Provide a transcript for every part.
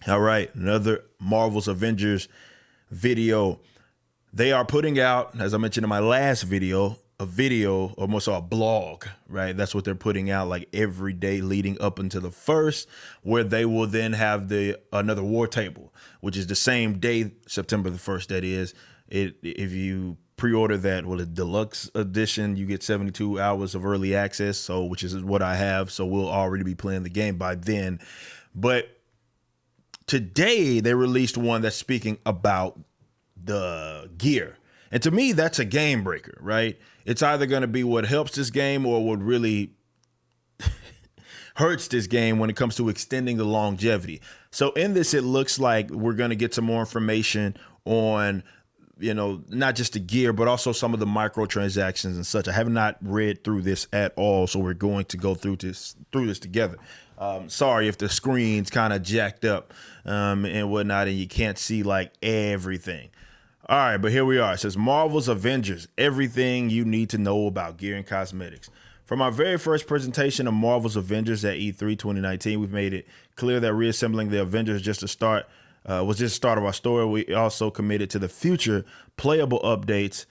All right, another Marvel's Avengers video. They are putting out, as I mentioned in my last video, a video, or more so a blog, right? That's what they're putting out like every day leading up until the first, where they will then have the another war table, which is the same day, September the 1st, that is. If you pre-order that, well, a deluxe edition, you get 72 hours of early access, so which is what I have, so we'll already be playing the game by then. But today they released one that's speaking about the gear. And to me, that's a game breaker, right? It's either going to be what helps this game or what really hurts this game when it comes to extending the longevity. So in this, it looks like we're going to get some more information on, not just the gear, but also some of the microtransactions and such. I have not read through this at all, so we're going to go through this together. Sorry if the screen's kind of jacked up and whatnot, and you can't see like everything. All right, but here we are. It says Marvel's Avengers, everything you need to know about gear and cosmetics. From our very first presentation of Marvel's Avengers at E3 2019, we've made it clear that reassembling the Avengers was just the start of our story. We also committed to the future playable updates,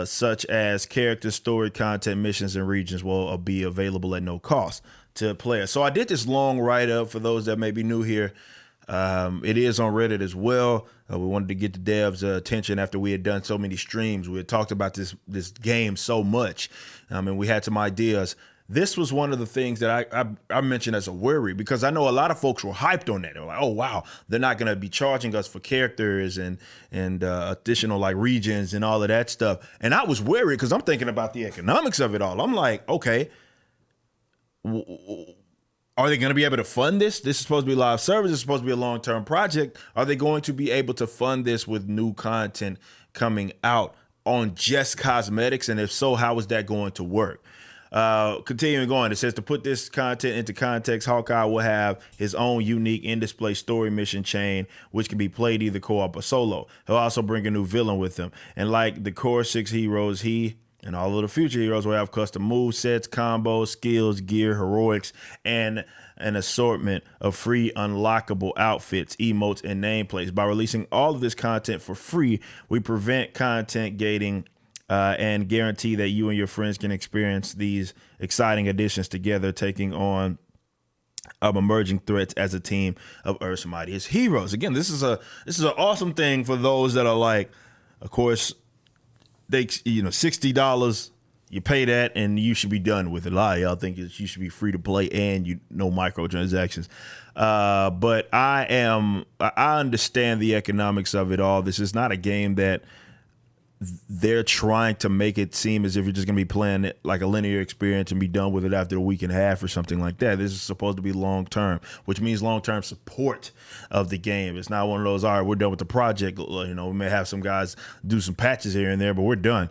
such as character, story, content, missions, and regions will be available at no cost to players. So I did this long write-up for those that may be new here. It is on Reddit as well. We wanted to get the devs' attention after we had done so many streams. We had talked about this game so much, and we had some ideas. This was one of the things that I mentioned as a worry, because I know a lot of folks were hyped on that. They're like, oh, wow, they're not going to be charging us for characters and additional like regions and all of that stuff. And I was worried because I'm thinking about the economics of it all. I'm like, okay, are they going to be able to fund this? This is supposed to be live service. It's supposed to be a long-term project. Are they going to be able to fund this with new content coming out on just cosmetics? And if so, how is that going to work? Continuing going, it says to put this content into context, Hawkeye will have his own unique in-display story mission chain, which can be played either co-op or solo. He'll also bring a new villain with him. And like the core 6 heroes, he and all of the future heroes will have custom move sets, combos, skills, gear, heroics, and an assortment of free unlockable outfits, emotes, and nameplates. By releasing all of this content for free, we prevent content gating and guarantee that you and your friends can experience these exciting additions together, taking on emerging threats as a team of Earth's mightiest heroes. Again, this is an awesome thing for those that are like, of course, they $60, you pay that and you should be done with it. A lot of y'all think you should be free to play and no microtransactions. But I understand the economics of it all. This is not a game that they're trying to make it seem as if you're just going to be playing it like a linear experience and be done with it after a week and a half or something like that. This is supposed to be long-term, which means long-term support of the game. It's not one of those, all right, we're done with the project. We may have some guys do some patches here and there, but we're done.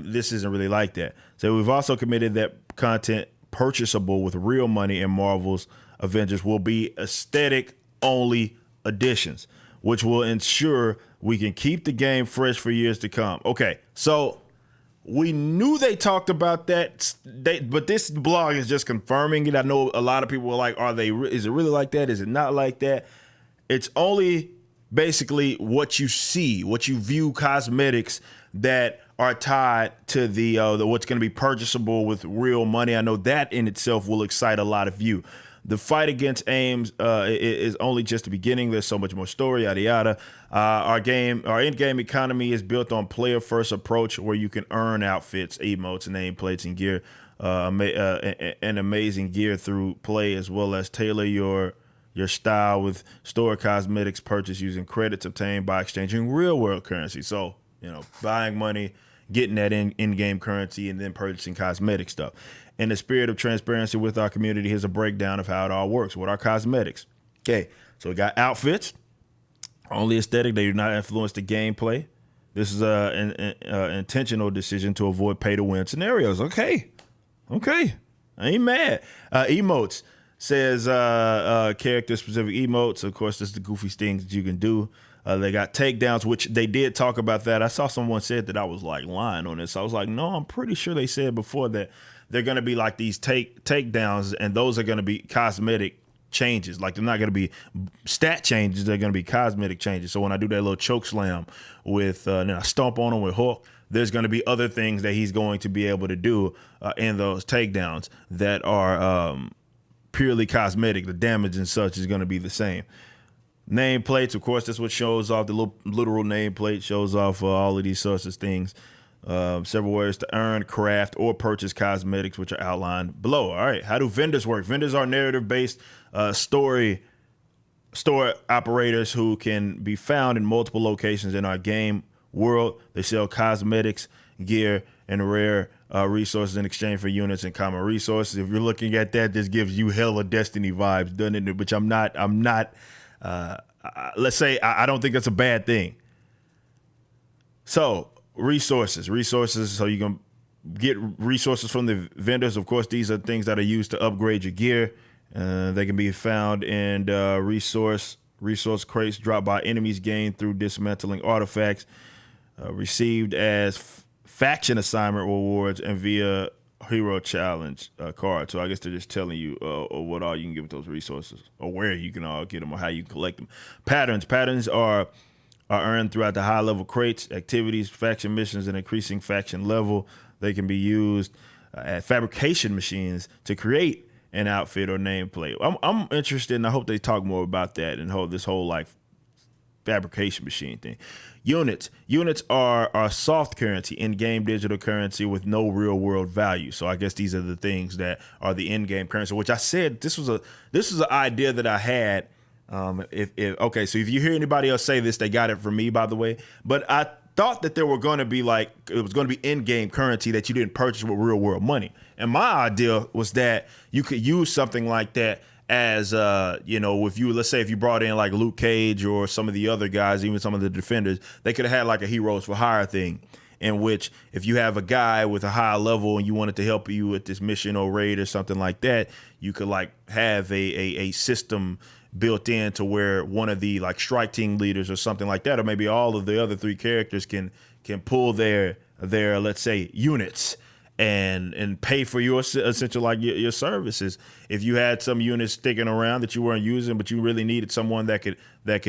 This isn't really like that. So we've also committed that content purchasable with real money in Marvel's Avengers will be aesthetic-only additions, which will ensure we can keep the game fresh for years to come. Okay, so we knew they talked about that, but this blog is just confirming it. I know a lot of people were like, is it really like that? Is it not like that? It's only basically what you see, what you view cosmetics that are tied to the what's going to be purchasable with real money. I know that in itself will excite a lot of you. The fight against AIMS is only just the beginning. There's so much more story, yada, yada. Our in-game economy is built on player-first approach where you can earn outfits, emotes, nameplates, and gear, and amazing gear through play, as well as tailor your style with store cosmetics purchase using credits obtained by exchanging real-world currency. So, buying money, getting that in-game currency, and then purchasing cosmetic stuff. In the spirit of transparency with our community, here's a breakdown of how it all works. What are cosmetics? Okay, so we got outfits, only aesthetic. They do not influence the gameplay. This is an intentional decision to avoid pay-to-win scenarios. Okay, I ain't mad. Emotes says character-specific emotes. Of course, this is the goofy things that you can do. They got takedowns, which they did talk about that. I saw someone said that I was like lying on this. I was like, no, I'm pretty sure they said before that they're going to be like these takedowns, and those are going to be cosmetic changes. Like they're not going to be stat changes. They're going to be cosmetic changes. So when I do that little choke slam with, and then I stomp on him with hook, there's going to be other things that he's going to be able to do in those takedowns that are purely cosmetic. The damage and such is going to be the same. Nameplates, of course, that's what shows off. The literal nameplate shows off all of these sorts of things. Several ways to earn, craft, or purchase cosmetics, which are outlined below. All right, how do vendors work? Vendors are narrative-based store operators who can be found in multiple locations in our game world. They sell cosmetics, gear, and rare resources in exchange for units and common resources. If you're looking at that, this gives you hella Destiny vibes, doesn't it? Which I'm not. Let's say I don't think that's a bad thing. So resources. So you can get resources from the vendors. Of course, these are things that are used to upgrade your gear. They can be found in resource crates dropped by enemies gained through dismantling artifacts, received as faction assignment rewards, and via hero challenge card. So I guess they're just telling you what all you can get with those resources, or where you can all get them, or how you can collect them. Patterns are earned throughout the high level crates, activities, faction missions, and increasing faction level. They can be used at fabrication machines to create an outfit or nameplate. I'm interested, and I hope they talk more about that and this whole like fabrication machine thing. Units are soft currency, in-game digital currency with no real world value. So I guess these are the things that are the in-game currency, which I said this was an idea that I had. Okay, so if you hear anybody else say this, they got it from me, by the way. But I thought that there were going to be it was going to be in-game currency that you didn't purchase with real world money. And my idea was that you could use something like that as if you brought in like Luke Cage or some of the other guys, even some of the defenders, they could have had like a heroes for hire thing, in which if you have a guy with a high level and you wanted to help you with this mission or raid or something like that, you could like have a system built in to where one of the like strike team leaders or something like that, or maybe all of the other three characters can pull their let's say units and pay for your essential like your services. If you had some units sticking around that you weren't using, but you really needed someone that could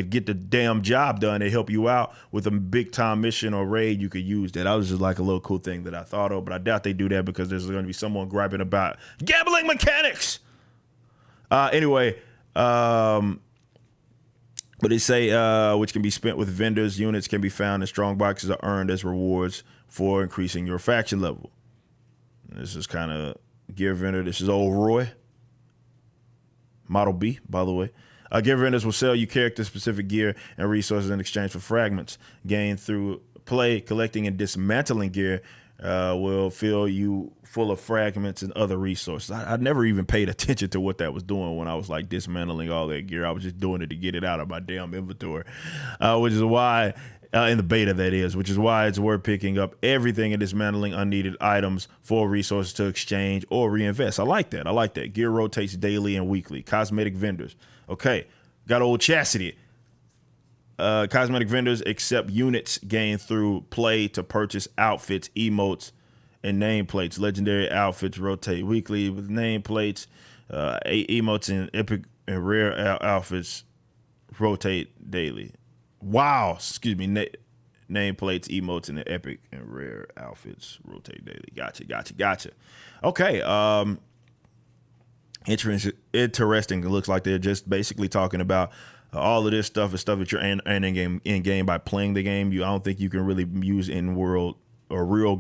get the damn job done and help you out with a big time mission or raid, you could use that. That was just like a little cool thing that I thought of, but I doubt they do that because there's going to be someone griping about gambling mechanics. Anyway, but they say which can be spent with vendors. Units can be found in strong boxes are earned as rewards for increasing your faction level. This is kind of gear vendor. This is old Roy. Model B, by the way. Gear vendors will sell you character-specific gear and resources in exchange for fragments gained through play. Collecting and dismantling gear will fill you full of fragments and other resources. I never even paid attention to what that was doing when I was like dismantling all that gear. I was just doing it to get it out of my damn inventory, which is why in the beta that is, which is why it's worth picking up everything and dismantling unneeded items for resources to exchange or reinvest. I like that. Gear rotates daily and weekly. Cosmetic vendors. Okay, got old Chastity. Cosmetic vendors accept units gained through play to purchase outfits, emotes, and nameplates. Legendary outfits rotate weekly with nameplates. Emotes and epic and rare outfits rotate daily. Wow, excuse me. Nameplates, emotes, and the epic and rare outfits rotate daily. Gotcha. Okay. Interesting. It looks like they're just basically talking about all of this stuff is stuff that you're earning in game by playing the game. I don't think you can really use in world or real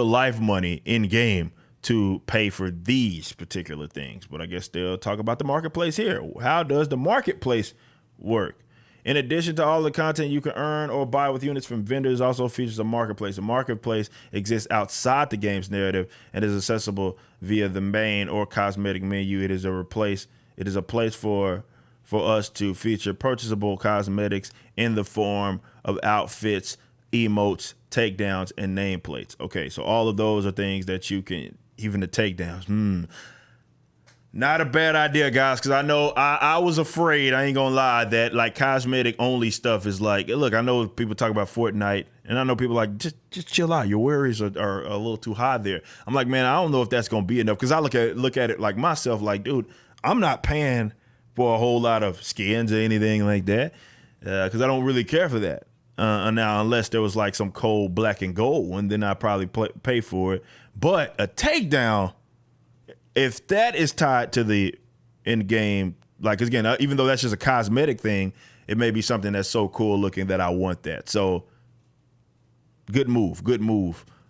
life money in game to pay for these particular things. But I guess they'll talk about the marketplace here. How does the marketplace work? In addition to all the content you can earn or buy with units from vendors, also features a marketplace. The marketplace exists outside the game's narrative and is accessible via the main or cosmetic menu. It is a place for us to feature purchasable cosmetics in the form of outfits, emotes, takedowns, and nameplates. Okay, so all of those are things that you can, even the takedowns. Not a bad idea, guys, because I know I was afraid, I ain't gonna lie, that like cosmetic only stuff is like, look, I know people talk about Fortnite, and I know people like, just chill out. Your worries are a little too high there. I'm like, man, I don't know if that's gonna be enough, because I look at it like myself, like, dude, I'm not paying for a whole lot of skins or anything like that, because I don't really care for that. Now, unless there was like some cold black and gold one, then I'd probably pay for it. But a takedown, if that is tied to the end game, like, again, even though that's just a cosmetic thing, it may be something that's so cool looking that I want that. So good move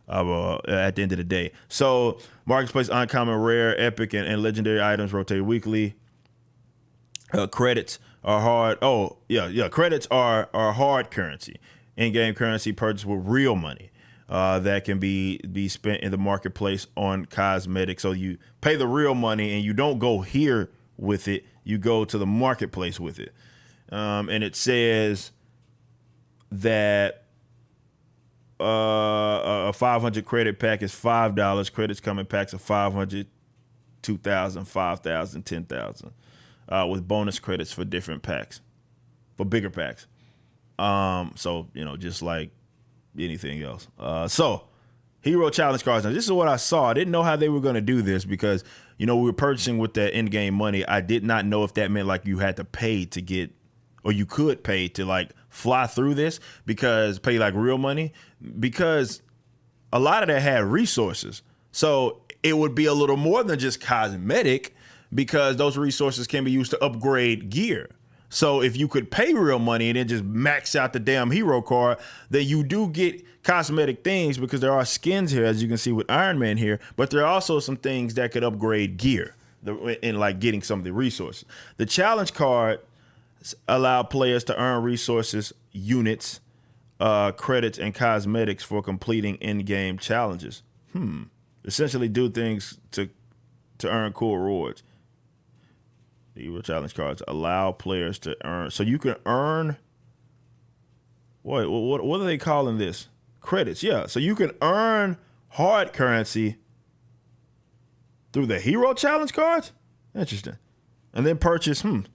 at the end of the day. So marketplace, uncommon, rare, epic, and legendary items rotate weekly. Credits are hard. Oh yeah. Credits are hard currency. In-game currency purchased with real money. That can be spent in the marketplace on cosmetics. So you pay the real money and you don't go here with it. You go to the marketplace with it. And it says that a 500 credit pack is $5. Credits come in packs of 500, 2,000, 5,000, 10,000, with bonus credits for different packs, for bigger packs. So, just like anything else. So hero challenge cards. Now, this is what I saw. I didn't know how they were going to do this because, we were purchasing with that in-game money. I did not know if that meant like you had to pay to get, or you could pay to like fly through this, because pay like real money, because a lot of that had resources. So it would be a little more than just cosmetic, because those resources can be used to upgrade gear. So if you could pay real money and then just max out the damn hero card, then you do get cosmetic things, because there are skins here, as you can see with Iron Man here, but there are also some things that could upgrade gear in like getting some of the resources. The challenge card allow players to earn resources, units, credits, and cosmetics for completing in-game challenges. Essentially do things to earn cool rewards. The hero challenge cards allow players to earn. So you can earn. What are they calling this? Credits. Yeah. So you can earn hard currency through the hero challenge cards. Interesting. And then purchase. And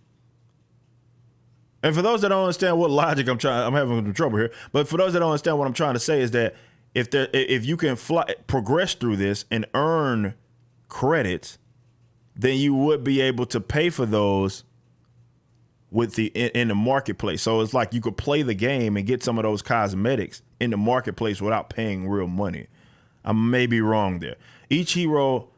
for those that don't understand what logic I'm having some trouble here. But for those that don't understand what I'm trying to say is that if you can progress through this and earn credits, then you would be able to pay for those with in the marketplace. So it's like you could play the game and get some of those cosmetics in the marketplace without paying real money. I may be wrong there. Each hero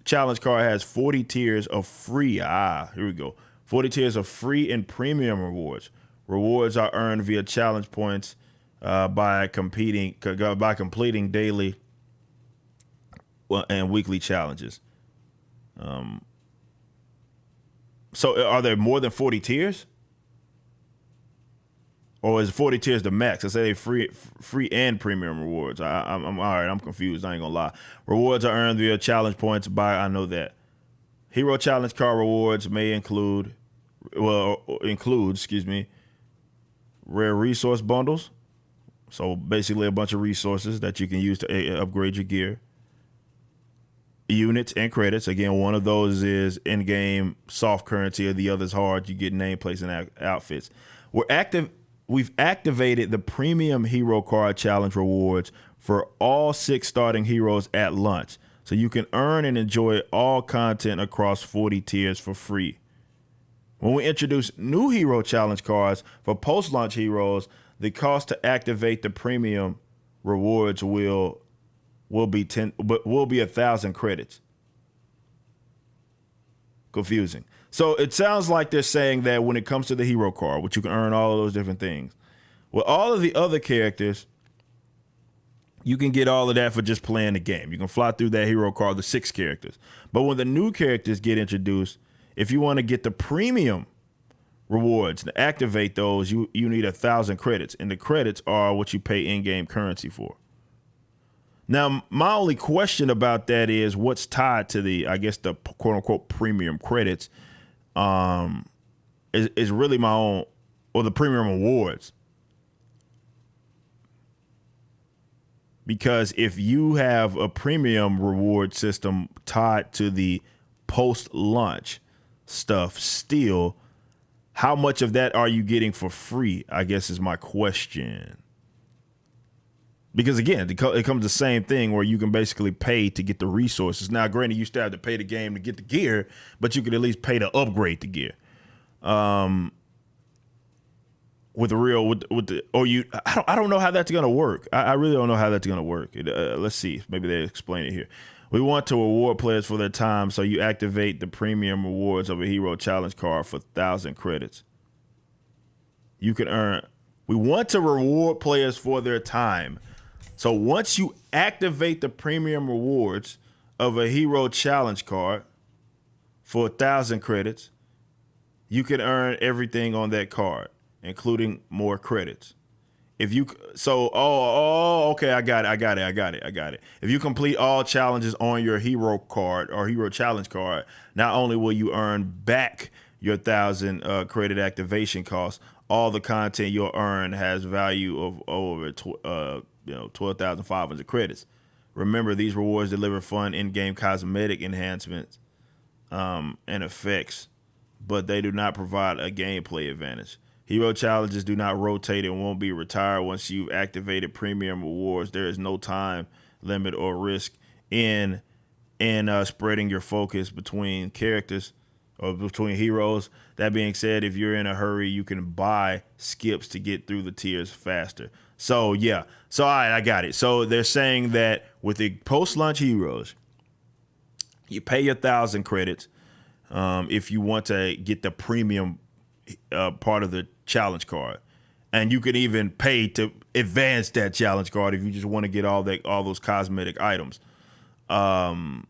challenge card has 40 tiers of free. Here we go. 40 tiers of free and premium rewards. Rewards are earned via challenge points by completing daily and weekly challenges. So are there more than 40 tiers? Or is 40 tiers the max? I say free and premium rewards. I'm all right. I'm confused. I ain't gonna lie. Rewards are earned via challenge points I know that. Hero challenge card rewards may include, rare resource bundles. So basically a bunch of resources that you can use to upgrade your gear. Units and credits. Again, one of those is in-game soft currency, or the other's hard. You get nameplates and outfits. We've activated the premium hero card challenge rewards for all 6 starting heroes at launch. So you can earn and enjoy all content across 40 tiers for free. When we introduce new hero challenge cards for post-launch heroes, the cost to activate the premium rewards will be 1,000 credits. Confusing. So it sounds like they're saying that when it comes to the hero card, which you can earn all of those different things, with all of the other characters, you can get all of that for just playing the game. You can fly through that hero card, the 6 characters. But when the new characters get introduced, if you want to get the premium rewards to activate those, you need 1,000 credits, and the credits are what you pay in-game currency for. Now, my only question about that is what's tied to the quote unquote premium credits is really my own, or the premium awards. Because if you have a premium reward system tied to the post-launch stuff still, how much of that are you getting for free, I guess is my question. Because again, it comes the same thing where you can basically pay to get the resources. Now, granted, you still have to pay the game to get the gear, but you can at least pay to upgrade the gear. With the real, with the, or you, I don't know how that's gonna work. I really don't know how that's gonna work. Let's see, maybe they explain it here. We want to reward players for their time, so you activate the premium rewards of a hero challenge card for 1,000 credits. You can earn. We want to reward players for their time. So once you activate the premium rewards of a hero challenge card for 1,000 credits, you can earn everything on that card, including more credits. If you okay, I got it. If you complete all challenges on your hero card or hero challenge card, not only will you earn back your 1,000 credit activation costs, all the content you'll earn has value of over 12,500 credits. Remember, these rewards deliver fun in-game cosmetic enhancements and effects, but they do not provide a gameplay advantage. Hero challenges do not rotate and won't be retired once you've activated premium rewards. There is no time limit or risk in spreading your focus between characters or between heroes. That being said, if you're in a hurry, you can buy skips to get through the tiers faster. So yeah, all right, I got it. So they're saying that with the post-launch heroes, you pay your 1,000 credits if you want to get the premium part of the challenge card, and you can even pay to advance that challenge card if you just want to get all those cosmetic items. Gotcha,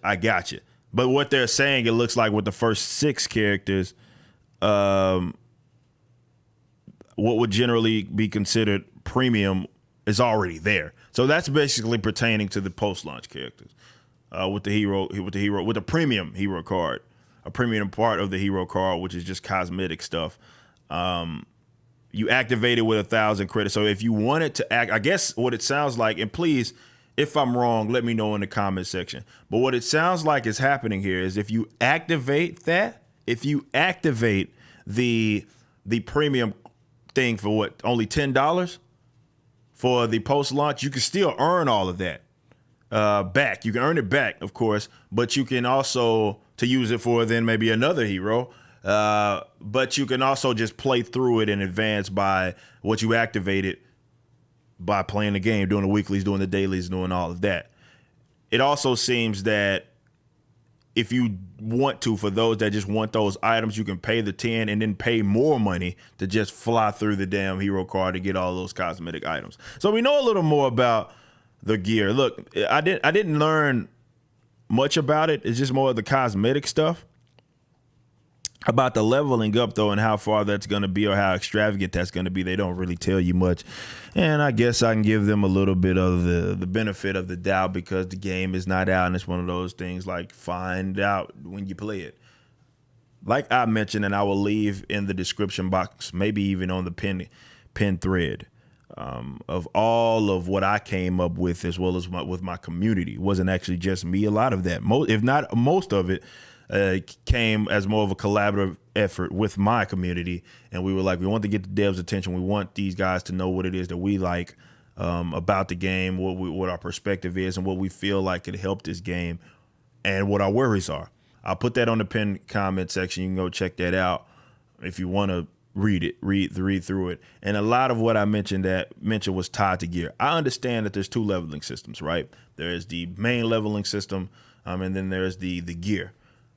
I gotcha. But what they're saying, it looks like with the first 6 characters, what would generally be considered premium is already there. So that's basically pertaining to the post-launch characters with the premium hero card. A premium part of the hero card, which is just cosmetic stuff. You activate it with 1,000 credits. So if you wanted to I guess what it sounds like, and please, if I'm wrong, let me know in the comment section. But what it sounds like is happening here is if you activate the premium thing for only $10 for the post-launch, you can still earn all of that back. You can earn it back, of course, but you can also to use it for then maybe another hero. But you can also just play through it in advance by what you activated by playing the game, doing the weeklies, doing the dailies, doing all of that. It also seems that if you want to, for those that just want those items, you can pay the 10 and then pay more money to just fly through the damn hero card to get all those cosmetic items. So we know a little more about the gear. Look, I didn't learn much about it. It's just more of the cosmetic stuff. About the leveling up, though, and how far that's going to be or how extravagant that's going to be, they don't really tell you much. And I guess I can give them a little bit of the benefit of the doubt because the game is not out, and it's one of those things like find out when you play it. Like I mentioned, and I will leave in the description box, maybe even on the pin thread, of all of what I came up with as well as with my community. It wasn't actually just me. A lot of that, if not most of it, came as more of a collaborative effort with my community. And we were like, we want to get the devs' attention. We want these guys to know what it is that we like about the game, what our perspective is, and what we feel like could help this game, and what our worries are. I'll put that on the pinned comment section. You can go check that out if you want to read through it. And a lot of what I mentioned was tied to gear. I understand that there's 2 leveling systems, right? There's the main leveling system, and then there's the gear.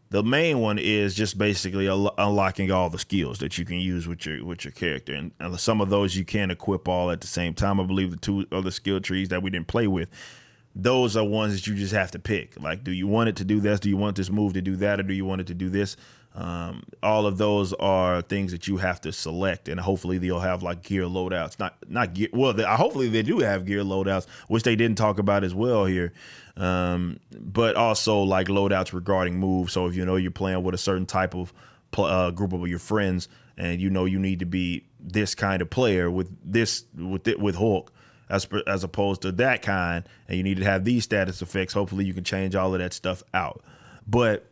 The main one is just basically unlocking all the skills that you can use with your character, and some of those you can't equip all at the same time. I believe the 2 other skill trees that we didn't play with, those are ones that you just have to pick. Like, do you want it to do this? Do you want this move to do that? Or do you want it to do this? All of those are things that you have to select, and hopefully they'll have like gear loadouts. Not gear. Well, hopefully they do have gear loadouts, which they didn't talk about as well here. But also like loadouts regarding moves. So if you know you're playing with a certain type of group of your friends, and you know you need to be this kind of player with Hulk, as opposed to that kind, and you need to have these status effects. Hopefully you can change all of that stuff out. But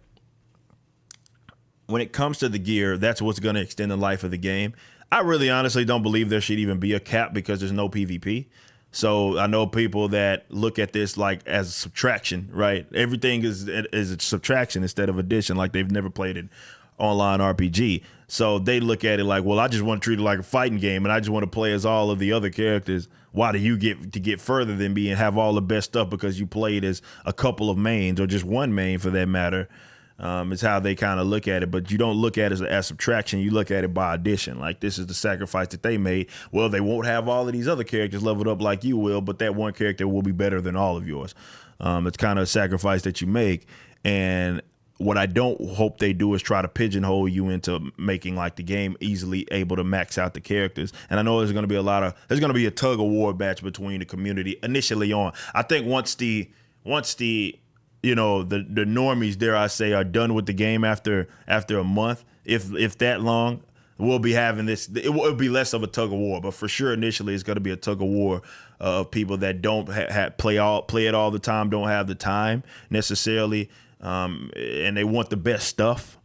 when it comes to the gear, that's what's going to extend the life of the game. I really honestly don't believe there should even be a cap because there's no PvP. So I know people that look at this like as subtraction, right? Everything is a subtraction instead of addition, like they've never played an online RPG. So they look at it like, well, I just want to treat it like a fighting game and I just want to play as all of the other characters. Why do you get further than me and have all the best stuff because you played as a couple of mains or just one main for that matter? It's how they kind of look at it, but you don't look at it as subtraction. You look at it by addition. Like, this is the sacrifice that they made. Well, they won't have all of these other characters leveled up like you will, but that one character will be better than all of yours. It's kind of a sacrifice that you make. And what I don't hope they do is try to pigeonhole you into making like the game easily able to max out the characters. And I know there's going to be there's going to be a tug of war match between the community initially on. I think once the you know, the normies, dare I say, are done with the game after a month, if that long, we'll be having this. It will be less of a tug of war, but for sure initially it's going to be a tug of war of people that don't play it all the time, don't have the time necessarily, and they want the best stuff.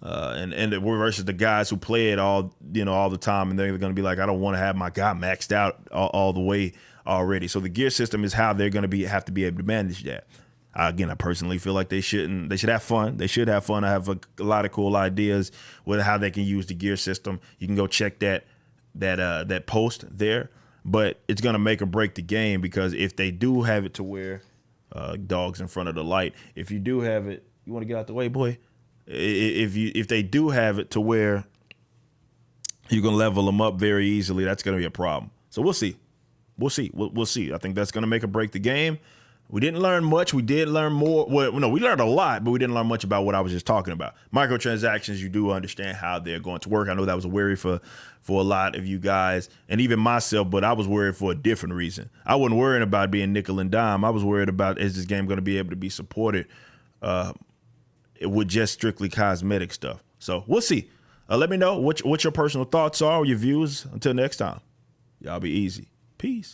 And versus the guys who play it all the time, and they're going to be like, I don't want to have my guy maxed out all the way already. So the gear system is how they're going to have to be able to manage that. Again, I personally feel like they should have fun. They should have fun. I have a lot of cool ideas with how they can use the gear system. You can go check that post there, but it's going to make or break the game, because if they do have it to where dogs in front of the light, if you do have it, you want to get out the way, boy. If they do have it to where you can level them up very easily, that's going to be a problem. So we'll see. We'll see. I think that's going to make or break the game. We didn't learn much. We did learn more. Well, no, we learned a lot, but we didn't learn much about what I was just talking about. Microtransactions, you do understand how they're going to work. I know that was a worry for a lot of you guys and even myself, but I was worried for a different reason. I wasn't worried about being nickel and dime. I was worried about, is this game going to be able to be supported with just strictly cosmetic stuff? So we'll see. Let me know what your personal thoughts are, or your views. Until next time, y'all be easy. Peace.